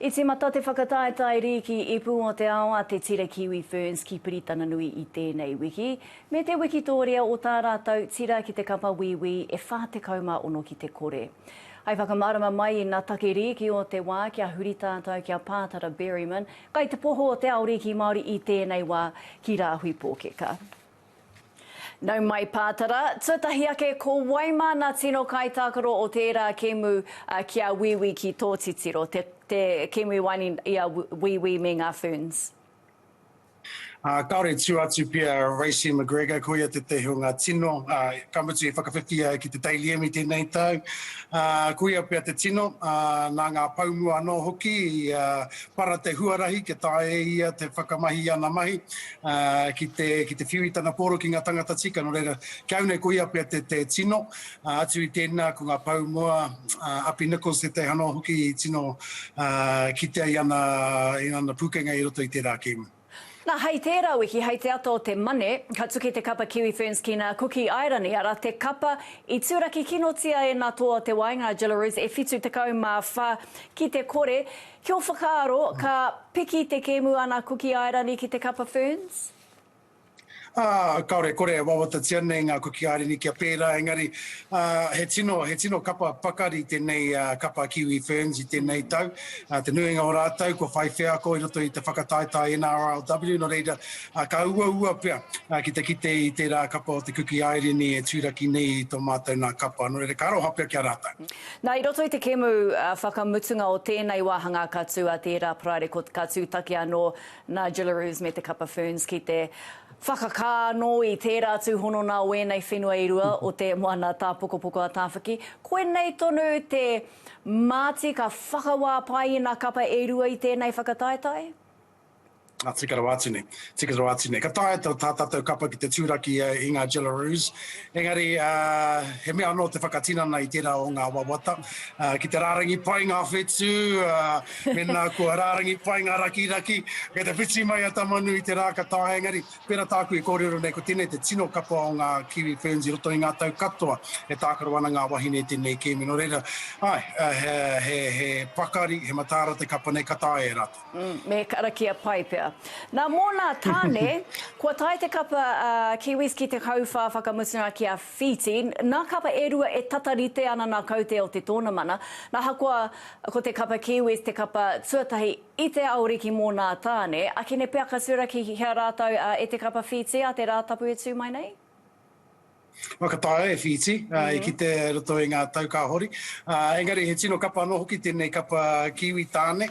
I te mata te whakataetai riki I pū o te ao a te tira Kiwi Ferns ki Piritana Nui I tēnei wiki. Me te wiki tōrea o tā rātou tira ki te kapa wiwi e whā te kauma ono ki te kore. Ai whakamārama mai I nā take riki o te wā kia huri tātou kia Patara Berryman, kai te poho o te ao riki Māori I tēnei wā ki rāhui pōkeka. Nau mai Patara, tūtahi ake ko waima nā tino kai tākaro o tērā kemu kia wiwi ki tō titiro, te kemu wani ia wiwi me ngā ferns. Kaore tū atu pia Racing McGregor, ko ia te teho ngā tino, kamutu e whakawhiwhia ki te Daily Emmy tēnei tau. Ko ia pia te tino, nā ngā paumua anō hoki, para te huarahi, ke tae ia te whakamahi ana mahi, ki te whiwi tana poro ki ngā tangata tika, no reira, kaune ko ia pia te tino, atu I tēnā ko ngā paumua, Api Nichols te hano hoki I tino, ki te ana pukenga I roto I te rākemu. Nā, hei tērā wiki, hei te ato o te mane, ka tuki te kapa Kiwi Ferns ki ngā kuki airani, ara te kapa I tūraki kinotia e nā toa te wainga Chanticleers e whitu te kau mā whā ki te kore. Kia whakaaro, ka piki te kemu ana kuki airani ki te kapa Ferns? Kaore, kore, wawata tia nei ngā kuki airani kia pērā, engari, he tino kapa pakari tēnei kapa Kiwi Ferns I tēnei tau. Te nuinga o rātau, ko whai whea ko I roto I te whakataetai NRLW, no reira, ka ua pia ki te kite I te rā kapa o te kuki airani e tūraki nei I tō mātou nā kapa, no reira, ka aroha pia kia rātau. Nā, I roto I te kemu whakamutunga o tēnei wāhanga katu a tērā praere ko katu taki anō nā Chanticleers me te kapa Ferns ki te whakakā no I tērā tūhono nā wēnei whenua I rua o te moana tā pokopoko a tāwhaki. Koe nei tonu te māti ka whakawā pai I nā kapa e rua I tēnei whakataetai? Tika rawa atu nei. Ka tae tau tātou kapa ki te tūraki I ngā Chanticleers. Engari, he mea anō te whakatinana I tērā o ngā wawata. Ki te rārangi pai ngā whetū, mena kua rārangi pai ngā raki. Kei te whiti mai a tamanu I te rā ka tae. Engari, pēra tāku I kōrero nei ko tēnei te tino kapa o ngā Kiwi Ferns I roto I ngā tau katoa. He tākaro ana ngā wahine tēnei kēmi. No reira, he pakari, he matara te kapa nei ka tae e rata. Me karakia pai pia. Nā mōna tāne, kua tae te kapa Kiwis ki te kauwha whakamutunga ki a whiti, nā kapa e rua e tatarite ana nā kaute o te tōna mana. Nā hakua ko te kapa Kiwis, te kapa tuatahi I te auriki mōna tāne, a kene pea ka tūraki hea rātau e te kapa whiti a te rātapu e tū mai nei? Waka tae e whiti, I ki te roto I ngā tau ka hori. Engari, he tino kapa anō hoki tēnei kapa Kiwi tāne,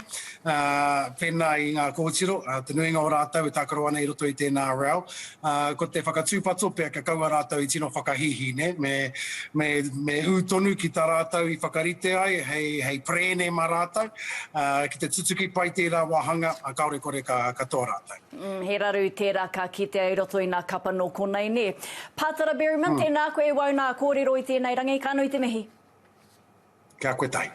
pēnā I ngā kōtiro, te nuinga o rātau e tākaro ana I roto I tēnā rau. Ko te whakatūpato pia ka kaua rātau I tino whakahihi, ne? Me tonu ki tā rātau I whakarite ai, hei prēne mā rātau, ki te tutuki pai tērā wāhanga, kaore kore ka tō rātau. He raru tērā ka kite I roto I nā kapa no konei ne. Patara Berryman, tēnā koe wau nā kōrero I tēnei rangi, ka nui te mihi. Kia koe tai.